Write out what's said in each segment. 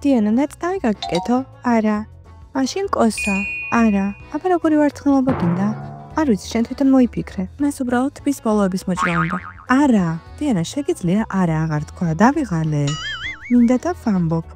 დიანა, ნაცდავი გაგიკეთო? არა. მაშინ კოსა? არა. აბა როგორი ვარცხნილობა გინდა? არ ვიცი, შენ თვითონ მოიფიქრე. მას უბრალოდ თბის ბოლოების მოჭრა უნდა. არა. დიანა, შეგიძლია არა აღარ თქვა, დავიღალე. მინდა და ვამბობ.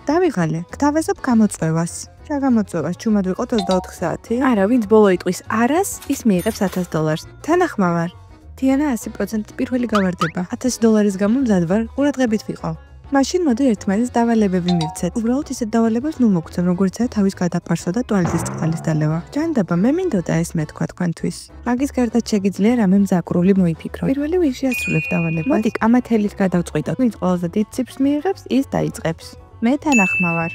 დავიღალე, გთავაზობ გამოწვევას. რა გამოწვევას? ჩუმად ვიყოთ 24 საათი? არა, ვინც ბოლო იტყვის არას, ის მიიღებს $1000. თანახმავარ. დიანა 100% პირველი გავარდება. $1000 გამო მზად ვარ, ყურადღებით ვიყავ. მაშინ მოდი ერთმანეთს დავალებები მივცეთ. უბრალოდ ისეთ დავალებას ნუ მოგცემ, როგორიცაა თავის გადაპარსვა და ტუალეტის წყლის დალევა. ჯანდაბა, მე მინდოდა ეს მეთქვა თქვენთვის. მაგის გარდა შეგიძლია რამე მზაკრული მოიფიქრო. პირველი ვინ შეასრულებს დავალებას? მოდი კამათელით გადავწყვიტოთ. ვინც ყველაზე დიდ ციფრს მიიღებს, ის დაიწყებს. მე თანახმავარ.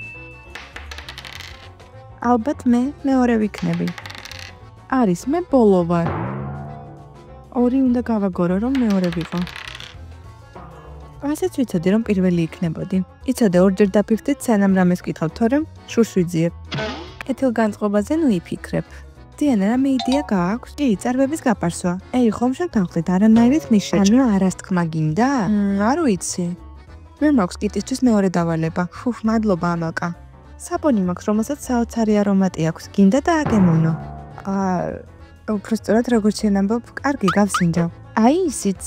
ალბათ მე მეორე ვიქნები. არის, მე ბოლო ვარ. ორი უნდა გავაგორო, რომ მეორე ვიყო. ასეც ვიცოდი, რომ პირველი იქნებოდი. იცოდე, ორჯერ დაფიქრდით, სანამ რამეს ვკითხავ, თორემ შურს ვიძიებ. კეთილგანწყობაზე ნუ იფიქრებ. დიანა, რამე იდეა გააქვს? კი, წარბების გაპარსვა. ხომ შევთანხმდით, არანაირით მიშეჭ. ანუ არას თქმა გინდა? არ ვიცი. მე მაქვს კიტისთვის მეორე დავალება. მადლობა ამაკა. საბონი მაქვს, რომელსაც საოცარი არომატი აქვს. გინდა და აგემოვნო. უბრალოდ როგორც შენ ამბობ, კარგი გავსინჯავ. ისიც.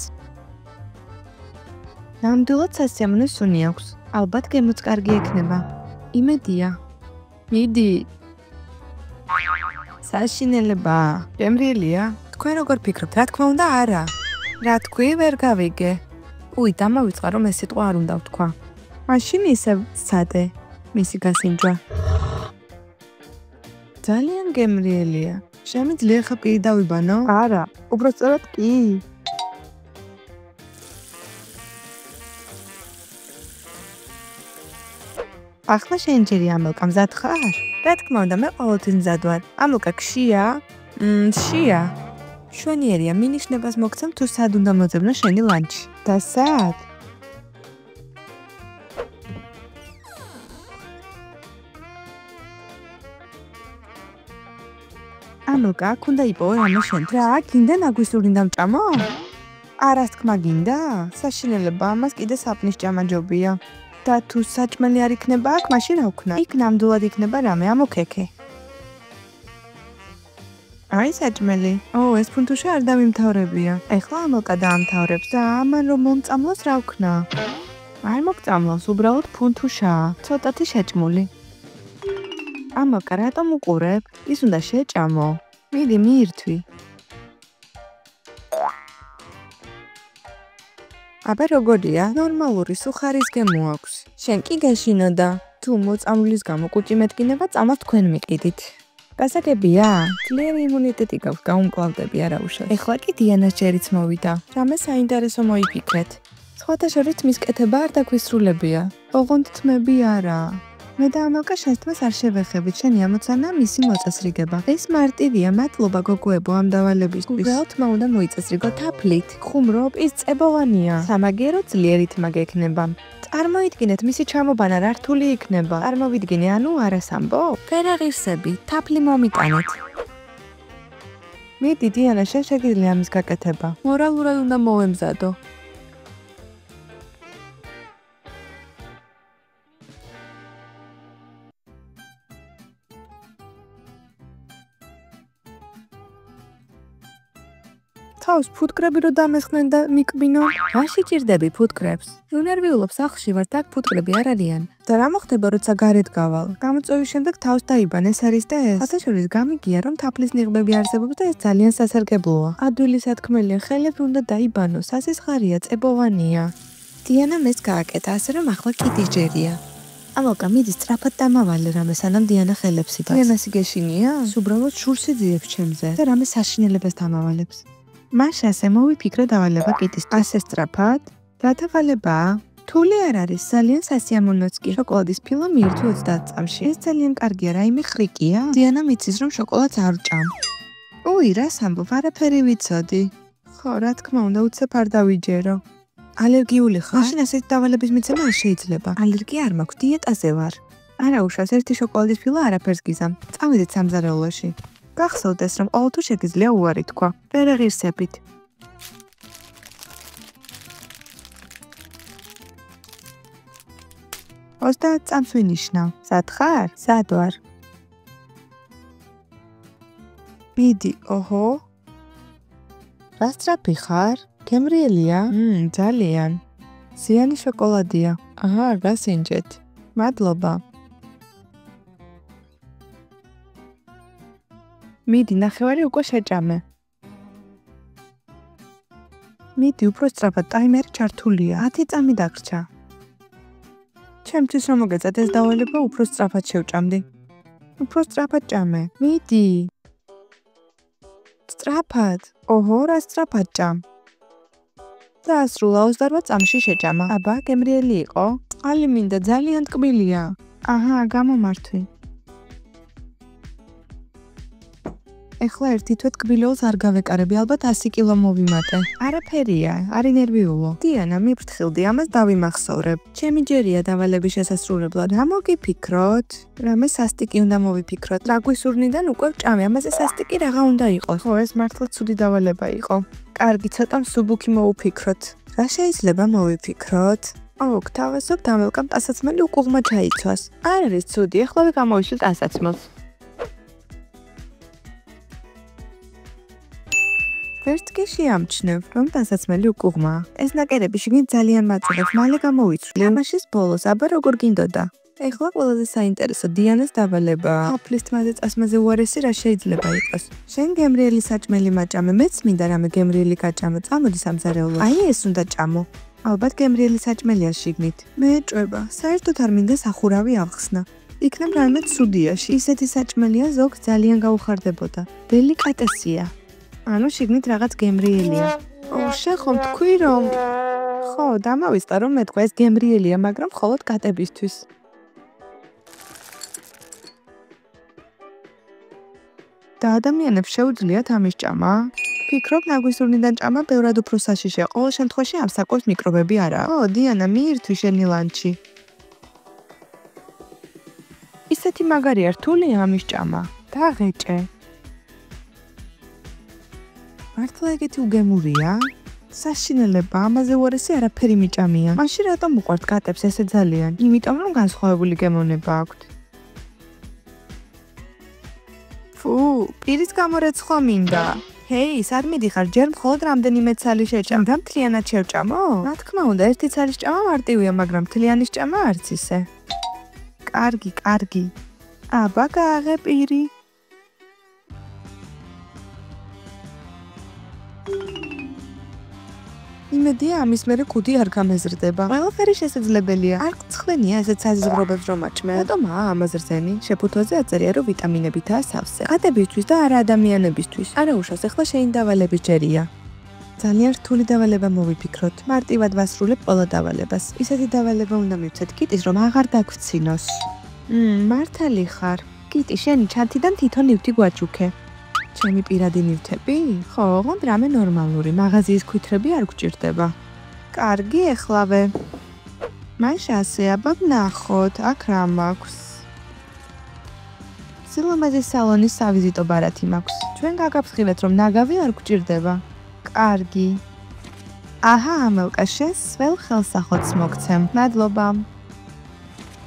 ნამდვილად სასიამოვნო სუნი აქვს. ალბათ გემოც კარგი ექნება. იმედია. მიდი. საშინელება. გემრიელია? თქვენ როგორ ფიქრობთ? რა თქმა უნდა, არა. რა თქვი, ვერ გავიგე. დამავიწყა, რომ ეს სიტყვა არ უნდა ვთქვა. მაშინ ისევ სადე მისი გასინჯვა. ძალიან გემრიელია. შემიძლია ხა პირი დავიბანო? არა, უბრალოდ კი. ახლა შენ ჯერი ამელკა მზად ხარ? რა თქმა უნდა, მე ყოველთვის მზად ვარ. ამელკა გშია? შია. შვენიერია, მინიშნებას მოგცემ თუ სად უნდა მოძებნო შენი ლანჩი. და სად? ამელკა, აქ უნდა იპოვო რამე შენ. რა, გინდა ნაგვისური დამჭამო? არას თქმა გინდა? საშინელება, ამას კიდე საპნის ჭამა ჯობია. და თუ საჭმელი არ იქნება აქ, მაშინ რა ვქნა? იქ ნამდვილად იქნება რამე, ამოქექე. საჭმელი. ეს ფუნთუშა არ დავიმთავრებია. ეხლა ამელკა დაამთავრებს და ამან რომ მომწამლოს რა ვქნა? არ მოგწამლოს, უბრალოდ ფუნთუშაა. ცოტათი შეჭმული. ამელკა, რატომ უყურებ? ის უნდა შეჭამო. მიდი, მიირთვი. აბა როგორია? ნორმალური სუხარის გემო აქვს. შენ კი გაშინოდა. თუ მოწამვლის გამო კუჭი მეტკინება, წამალ თქვენ მიყიდით. გასაგებია? ძლიერი იმუნიტეტი გაქვს, გაუმკლავდები არაუშავს. ეხლა კი დიანას ჯერიც მოვიდა. რამე საინტერესო მოიფიქრეთ. სხვათა შორის მის კეთება არ დაგვისრულებია. ოღონდ თმები არა. მე და ამელკა შენს თმას არ შევეხებით, შენი ამოცანა მისი მოწესრიგება. ეს მარტივია, მადლობა გოგოებო ამ დავალებისთვის. უბრალოდ თმა უნდა მოიწესრიგო თაფლით. ხუმრობ, ის წებოვანია. სამაგერო ძლიერი თმა გექნება. წარმოიდგინეთ, მისი ჩამობანა რა რთული იქნება. წარმოვიდგინე, ანუ არას ამბობ? ფერაღირსები, თაფლი მომიტანეთ. მიდი, დიანა, შენ შეგიძლია ამის გაკეთება. მორალურად უნდა მოვემზადო. თავს ფუტკრები რო დამესხნენ და მიკბინო? რა შეჭirdები ფუტკრებს? ნერვიულობ სახლში ვარ, აქ ფუტკრები არ არიან. და რა მოხდება, როცა გარეთ გავალ? გამოწვევის შემდეგ თავს დაიბან, ეს არის და ეს. ასაშორის გამიგია, რომ თაფლის ნიღბები არსებობს და ეს ძალიან სასარგებლოა. ადვილი სათქმელია, ხელები უნდა დაიბანოს, სასისხარია, წებოვანია. დიანამ ეს გააკეთა, ასე რომ ახლა კიტის ჯერია. ამელკა, მიდი სწრაფად დამავალე რამე, სანამ დიანა ხელებს იბას. დიანას იგეშინია? უბრალოდ შურს იძიებს ჩემზე და რამე საშინელებას დამავალებს. მაშ ასე მოვიფიქრე დავალება კიტის. ასე სწრაფად? რა დავალებაა? თული არ არის, ძალიან სასიამოვნოც კი. შოკოლადის ფილა მიირთვი 30 წამში. ეს ძალიან კარგია, რაიმე ხრიკია? დიანა მიცის, რომ შოკოლადს არ ვჭამ. რას ამბობ, არაფერი ვიცოდი. ხო, რა თქმა უნდა, უცებ არ დავიჯერო. ალერგიული ხარ? მაშინ ასეთი დავალების მიცემა არ შეიძლება. ალერგია არ მაქვს, დიეტაზე ვარ. არა უშავს, ერთი შოკოლადის ფილა არაფერს გიზამ. წავიდეთ სამზარეულოში. გახსოვდეს, რომ ყოველთვის შეგიძლია უარი თქვა. ფერაღირსებით. 30 წამს ვინიშნავ. სად ხარ? სად ვარ? მიდი, ოჰო. რა სწრაფი ხარ? გემრიელია? ძალიან. ზიანი შოკოლადია. აჰა, გასინჯეთ. მადლობა. მიდი, ნახევარი უკვე შეჭამე. მიდი, უფრო სწრაფად, ტაიმერი ჩართულია. 10 წამი დაგრჩა. ჩემთვის რომ მოგეწად ეს დავალება უფრო სწრაფად შევჭამდი. უფრო სწრაფად ჭამე. მიდი. სწრაფად. ოჰო, რა სწრაფად ჭამ. დაასრულა 28 წამში შეჭამა. აბა, გემრიელი იყო? წყალი მინდა, ძალიან ტკბილია. აჰა, გამომართვი. ეხლა ერთი თვე ტკბილეულს არ გავეკარები, ალბათ 100 კილო მოვიმატე. არაფერია, არ ინერვიულო. დიანა, მიფრთხილდი, ამას დავიმახსოვრებ. ჩემი ჯერია დავალების შესასრულებლად. რა მოგიფიქროთ? რამე სასტიკი უნდა მოვიფიქროთ. რა გვისურნიდან უკვე ვჭამე, ამაზე სასტიკი რაღა უნდა იყოს. ხო, ეს მართლა ცუდი დავალება იყო. კარგი, ცოტა მსუბუქი მოვიფიქროთ. რა შეიძლება მოვიფიქროთ? გთავაზობთ ამელკამ ტანსაცმელი უკუღმა ჩაიცვას. არ არის ცუდი, ეხლავე გამოვიშლ ტანსაცმელს. ვერც კი შეამჩნევ, რომ ტანსაცმელი უკუღმა. ეს ნაკერები შიგნით ძალიან მაწუხებს, მალე გამოვიცვლი. ამაშის ბოლოს, აბა როგორ გინდოდა? ეხლა ყველაზე საინტერესო დიანას დავალება. აფლის თმაზე წასმაზე უარესი რა შეიძლება იყოს? შენ გემრიელი საჭმელი მაჭამე, მეც მინდა რამე გემრიელი გაჭამო. წამოდი სამზარეულოში. აი ეს უნდა ჭამო. ალბათ გემრიელი საჭმელია შიგნით. მე ჭვება, საერთოდ არ მინდა სახურავი ავხსნა. იქნებ რამე ცუდიაში, ისეთი საჭმელია ზოგს ძალიან გაუხარდებოდა. დელიკატესია. ანუ შიგნით რაღაც გემრიელია. შენ ხომ თქვი რომ ხო, დამავიწყდა რომ მეთქვა ეს გემრიელია, მაგრამ მხოლოდ კატებისთვის. და ადამიანებს შეუძლიათ ამის ჭამა? ფიქრობ, ნაგვისურნიდან ჭამა ბევრად უფრო საშიშია. ყოველ შემთხვევაში ამ საკვებს მიკრობები არა. დიანა, მიირთვი შენი ლანჩი. ისეთი მაგარია რთულია ამის ჭამა. დაღეჭე. მართლა ეგეთი უგემურია? საშინელება, ამაზე უარესი არაფერი მიჭამია. მაშინ რატომ უყვართ კატებს ესე ძალიან? იმიტომ რომ განსხვავებული გემოვნება აქვთ. ფუ, პირის გამორეცხვა მინდა. ჰეი, სად მიდიხარ? ჯერ მხოლოდ რამდენიმე ცალი შეჭამ და მთლიანად შევჭამო? რა თქმა უნდა, ერთი ცალის ჭამა მარტივია, მაგრამ მთლიანის ჭამა არც ისე. კარგი, კარგი. აბა, გააღე პირი. იმედია ამის მერე კუდი არ გამეზრდება. ყველაფერი შესაძლებელია. არ გწხვენია ესეც საზღვრობებს რომ აჭმე. რატომაა ამაზე რძენი? შეფუთვაზე აწერია რომ ვიტამინებითაა სავსე. კატებისთვის და არა ადამიანებისთვის. არა უშავს, ეხლა შენი დავალების ჯერია. ძალიან რთული დავალება მოვიფიქროთ. მარტივად ვასრულებ ყველა დავალებას. ისეთი დავალება უნდა მივცეთ კიტის რომ აღარ დაგვცინოს. მართალი ხარ. კიტი, შენი ჩანთიდან თითო ნივთი გვაჩუქე. ჩემი პირადი ნივთები? ხო, ოღონდ რამე ნორმალური, მაღაზიის ქვითრები არ გვჭირდება. კარგი, ეხლავე. მაშა ასე, აბა ვნახოთ, აქ რა მაქვს? სილამაზის სალონის სავიზიტო ბარათი მაქვს. ჩვენ გაგაფრთხილეთ, რომ ნაგავი არ გვჭირდება. კარგი. აჰა, ამელკა, შენ სველ ხელსახოთს მოგცემ. მადლობა.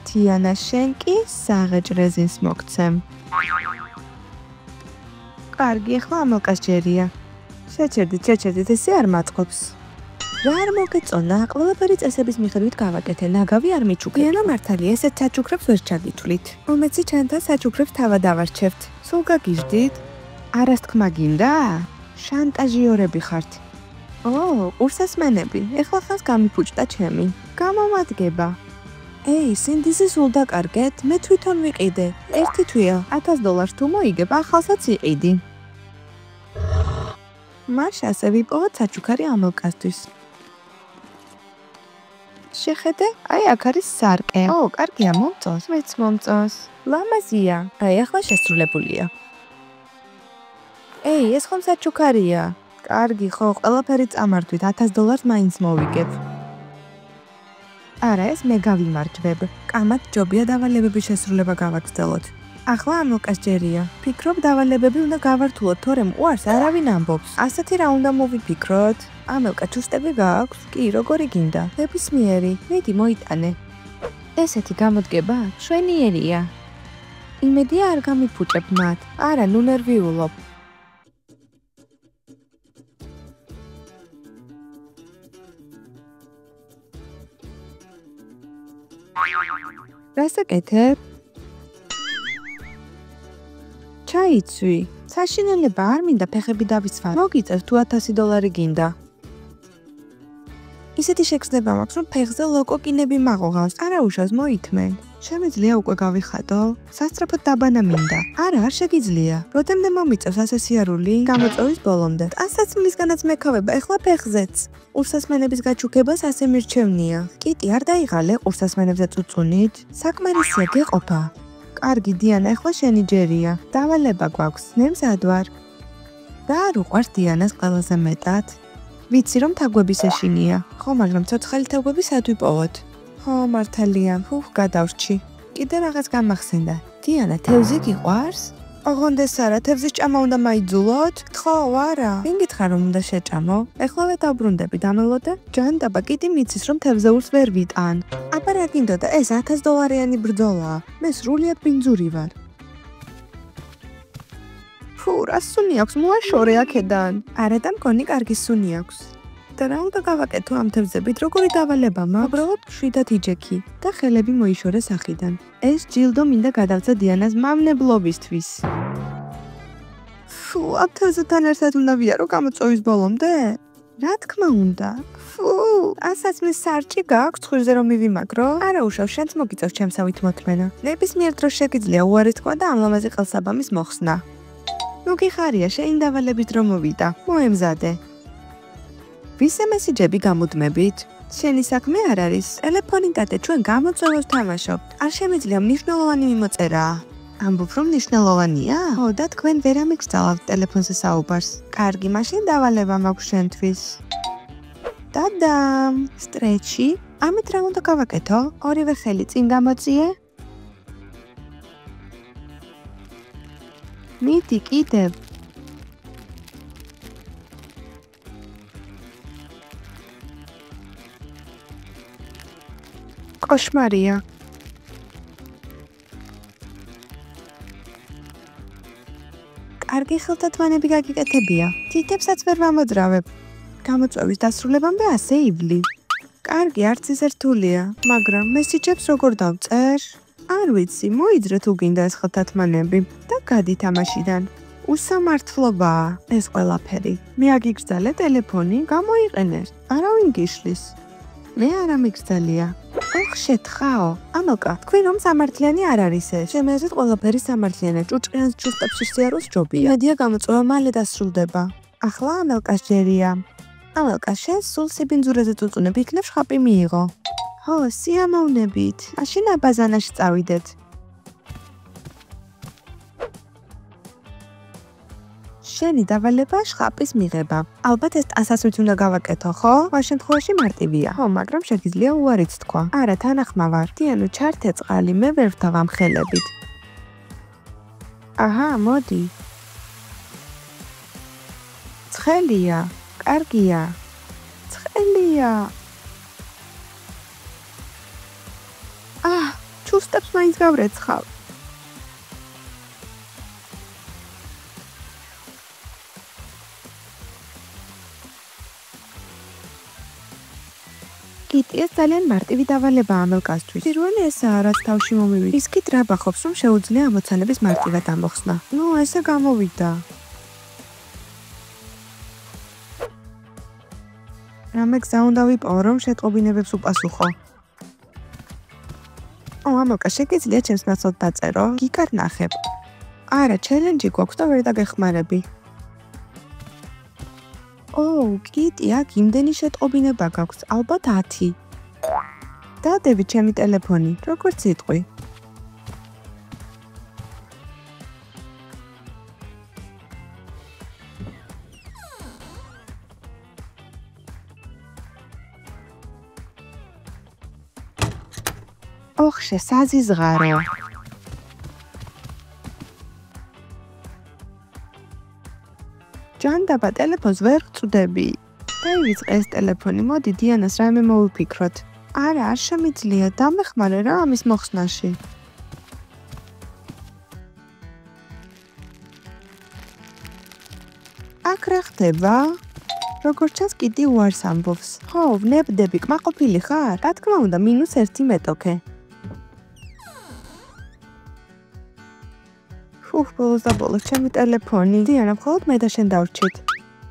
თიანა, შენ კი საღეჭ რეზინს მოგცემ. კარგი, ახლა ამელკას ჯერია. შეჩერდით, ესე არ მაწყობს. რა არ მოგეწონა? ყველაფერი წესების მიხედვით გავაკეთე, ნაგავი არ მიჩუქებ. დიანა მართალია, ესეთ საჩუქრებს ვერ ჩაგითვლით. უმეცი ჩვენთან საჩუქრებს თავად ავარჩევთ. სულ გაგიჟდით? არას თქმა გინდა? შანტაჟიორები ხართ. ყურსასმენები, ეხლა ხანს გამიფუჭდა ჩემი. გამომადგება. ეი, სინდისი სულ დაკარგეთ, მე თვითონ ვიყიდე. ერთი თვეა, $1000 თუ მოიგებ, ახალსაც იყიდი. მაშა ასე ვიპოვოთ საჩუქარი ამელკასთვის. შეხედე, აი აქ არის სარკე. კარგია, მომწონს, მეც მომწონს. ლამაზია. აი ახლა შესრულებულია. ეი, ეს ხომ საჩუქარია? კარგი, ხო, ყველაფერი წამართვით, $1000 მაინც მოვიგებ. არა, ეს მე გავიმარჯვებ. კამად ჯობია დავალებების შესრულება გავაგრძელოთ. ახლა ამელკას ჯერია. ფიქრობ დავალებები უნდა გავართულოთ, თორემ უარს არავინ ამბობს. ასეთი რა უნდა მოვიფიქროთ? ამელკა, ჩუსტები გააქვს? კი, როგორი გინდა? ნებისმიერი. მიდი, მოიტანე. ესეთი გამოდგება შვენიერია. იმედია არ გამიფუჭებ მათ. არა, ნუ ნერვიულობ. რას აკეთებ? ჩაიცვი. საშინელება არ მინდა ფეხები დავიცვა. მოგიწევ თუ $1000 გინდა. ისეთი შეგრძნება მაქვს, რომ ფეხზე ლოკოკინები მაღოღავს. არა უშავს მოითმენ. შემიძლია უკვე გავიხატო? სასწრაფოდ დაბანა მინდა. არა, არ შეგიძლია. როდემდე მომიწევს ასე სიარული? გამოწვევის ბოლომდე. ტანსაცმლისგანაც მეკავება, ეხლა ფეხზეც. ყურსასმენების გაჩუქებას ასე მირჩევნია. კიტი, არ დაიღალე ყურსასმენებზე წუწუნით? საკმარისია გეყოფა. კარგი, დიანა, ეხლა შენი ჯერია. დავალება გვაქვს. მე მზად ვარ. და არ უყვარს დიანას ყველაზე მეტად. ვიცი, რომ თაგვების ეშინია. ხო, მაგრამ ცოცხალი თაგვები სად ვიპოვოთ? ხო, მართალია. გადავრჩი. კიდე რაღაც გამახსენდა. დიანა, თევზი გიყვარს? ოღონდეს არა, თევზის ჭამა უნდა მაიძულოთ? ხო, არა. ვინ გითხრა რომ უნდა შეჭამო? ეხლავე დავბრუნდები, დამელოდე? ჯანდაბა, კიდი მიცის რომ თევზეულს ვერ ვიტან. აბა რა გინდოდა, ეს $1000 ბრძოლაა. მე სრულიად ბინძური ვარ. ფუ, რა სუნი აქვს, მოაშორე აქედან. არა და მგონი კარგი სუნი აქვს. და რა უნდა გავაკეთო ამ თევზებით, როგორი დავალება მაქვს? უბრალოდ შვიდად იჯექი და ხელები მოიშორე სახიდან. ეს ჯილდო მინდა გადავცა დიანას მავნებლობისთვის. ფუ, ამ თევზთან ერთად უნდა ვიარო გამოწვევის ბოლომდე? რა თქმა უნდა. ფუ, ასაცმლის სარჭი გაქვს ცხვირზე რომ მივიმაგრო? არა უშავს, შენც მოგიწევს ჩემსავით მოთმენა. ნებისმიერ დროს შეგიძლია უარი თქვა და ამ ლამაზი ყელსაბამის მოხსნა. ნუ გიხარია, შენი დავალების დრო მოვიდა. მოემზადე. ვის მესიჯები გამუდმებით? შენი საქმე არ არის. ტელეფონი დადე, ჩვენ გამოწვევას ვთამაშობთ. არ შემიძლია მნიშვნელოვანი მიმოწერა. ამბობ რომ მნიშვნელოვანია? ხო და თქვენ ვერ ამიგზავნებთ ტელეფონზე საუბარს. კარგი, მაშინ დავალება მაქვს შენთვის. დადამ. სტრეჩი. ამით რა უნდა გავაკეთო? ორივე ხელი წინ გამოწიე. მიდი კიდევ. კოშმარია. კარგი ხელთათმანები გაგიკეთებია. თითებსაც ვერ ვამოძრავებ. გამოწვევის დასრულებამდე ასე ივლი. კარგი, არც ისე რთულია, მაგრამ მესიჯებს როგორ დავწერ? არ ვიცი, მოიძრე თუ გინდა ეს ხელთათმანები და გადითამაშიდან. უსამართლობაა ეს ყველაფერი. მე აგიგრძალე ტელეფონი, გამოიყენეს. არავინ გიშლის. მე არ ამიგრძალია. ოხ, შეთხაო. ამელკა, თქვი რომ სამართლიანი არ არის ეს. ჩემი აზრით ყველაფერი სამართლიანია. ჭუჭყიანს ჭუსტებში სიარულს ჯობია. იმედია გამოწვევა მალე დასრულდება. ახლა ამელკას ჯერია. ამელკა, შენ სულ სიბინძურეზე წუწუნებ, იქნებ შხაპი მიიღო. ხო, სიამოვნებით. მაშინ აბაზანაში წავიდეთ. შენი დავალება შხაპის მიღება. ალბათ ეს ტანსაცმლით უნდა გავაკეთო, ხო? ამ შემთხვევაში მარტივია. ხო, მაგრამ შეგიძლია უარიც თქვა. არა, თანახმა ვარ. დიანო, ჩართე წყალი, მე ვერ ვთავ ამ ხელებით. აჰა, მოდი. ცხელია. კარგია. ცხელია. ჩუსტებს მაინც გავრეცხავ. კიტი, ეს ძალიან მარტივი დავალება ამელკასთვის. პირველი ესაა, რაც თავში მომივიდა. ის კი ტრაბახობს, რომ შეუძლია ამოცანების მარტივად ამოხსნა. ნუ, ესე გამოვიდა. რამე გზა უნდა ვიპოვო, რომ შეტყობინებებს უპასუხო. ამელკა, შეგიძლია ჩემს ნაცვლად დაწერო? გიკარნახებ. არა, ჩელენჯი გვაქვს და ვერ დაგეხმარები. კიტი, აქ იმდენი შეტყობინება გაქვს, ალბათ 10. დადები ჩემი ტელეფონი, როგორც იტყვი. ოხ, შესაზიზღარო. ჯანდაბა, ტელეფონს ვერ ვწვდები. დაივიწყე ეს ტელეფონი, მოდი დიანას რაიმე მოვიფიქროთ. არა, არ შემიძლია, დამეხმარე რა ამის მოხსნაში. აქ რა ხდება? როგორც ჩანს, კიდე უარს ამბობს. ხო, ვნებდები, კმაყოფილი ხარ? რა თქმა უნდა, -1 მეტოქე. ბოლოს და ბოლოს ჩემი ტელეფონი. დიანა, მხოლოდ მე და შენ დავრჩით.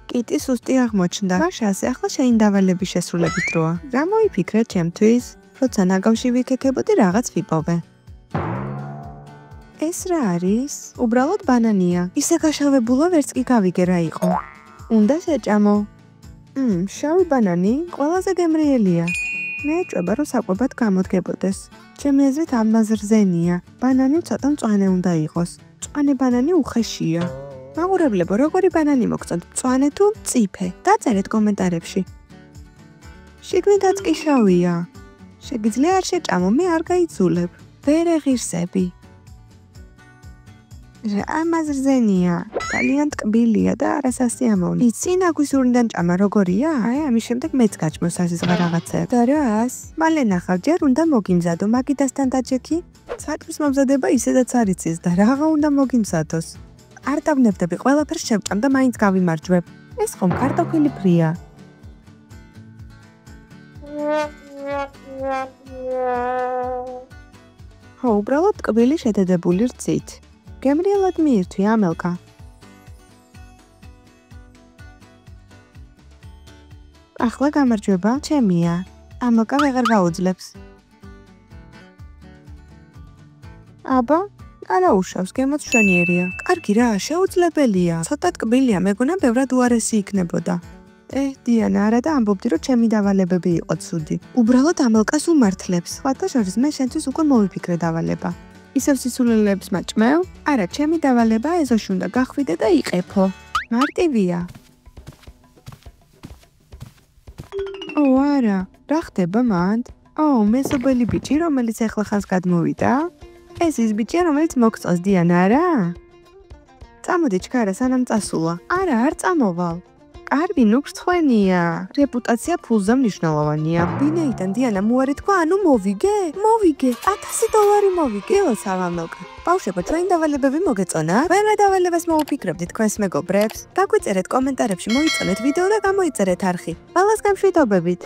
კიტი სუსტი აღმოჩნდა. მაშასე, ახლა შენი დავალების შესრულებით დროა. რა მოიფიქრე ჩემთვის? როცა ნაგავში ვიქექებოდი, რაღაც ვიპოვე. ეს რა არის? უბრალოდ ბანანია. ისე გაშავებულა, ვერც კი გავიგე რა იყო. უნდა შეჭამო. შავი ბანანი ყველაზე გემრიელია. მე ეჭვება, რომ საკვებად გამოდგებოდეს. ჩემი აზრით ამაზე რძენია. ბანანი ცოტა მწვანე უნდა იყოს. მწვანე ბანანი უხეშია. მაყურებლებო, როგორი ბანანი მოგწონთ, მწვანე თუ მწიფე? დაწერეთ კომენტარებში. შიგნითაც კი შავია. შეგიძლია არ შეჭამო, მე არ გაიძულებ. ვერ ეღირსები. რა ამაზე რძენია? ძალიან ტკბილია და არასასიამოვნო. იცი ნაგვისურიდან ჭამა როგორია? აი, ამის შემდეგ მეც გაჭმევს ასისღა რაღაცებს. და რას? მალე ნახავ, ჯერ უნდა მოგიმზადო, მაგიდასთან დაჯექი. საჭმის მომზადება ისედაც არ იცის და რაღა უნდა მოგიმზადოს. არ დავნებდები, ყველაფერს შევჭამ და მაინც გავიმარჯვებ. ეს ხომ კარტოფილი ფრია. ხო, უბრალოდ ტკბილი შედედებული რძით. გემრიელად მიირთვი, ამელკა. ახლა გამარჯვება, ჩემია. ამელკა ვეღარ გაუძლებს. აბა, არა უშავს, გემოც მშვენიერია. კარგი რა, შეუძლებელია. ცოტა ტკბილია, მეგონა ბევრად უარესი იქნებოდა. დიანა, არა და ამბობდი, რომ ჩემი დავალებები იყო ცუდი. უბრალოდ ამელკას უმართლებს. სხვათა შორის მე შენთვის უკვე მოვიფიქრე დავალება. ისევ სისულელეებს მაჭმევ? არა, ჩემი დავალება ეზოში უნდა გახვიდე და იყეფო. მარტივია. არა, რა ხდება მანდ? მეზობელი ბიჭი, რომელიც ახლა ხანს გადმოვიდა? ეს ის ბიჭია, რომელიც მოგწონს, დიანა, არა? წამოდი ჩქარა, სანამ წასულა. არა, არ წამოვალ. კარგი, ნუ გრცხვენია. რეპუტაცია ფულზე მნიშვნელოვანია. ბინეიდან დიანა მოარი თქვა, ანუ მოვიგე? მოვიგე. $1000 მოვიგე. ელოცა ამელკა. ბავშვებო, ჩვენი დავალებები მოგეწონა? ვერ დავალებას მოუფიქრებდით თქვენს მეგობრებს? დაგვიწერეთ კომენტარებში, მოიწონეთ ვიდეო და გამოიწერეთ არხი. ყველას გამშვიდობებით.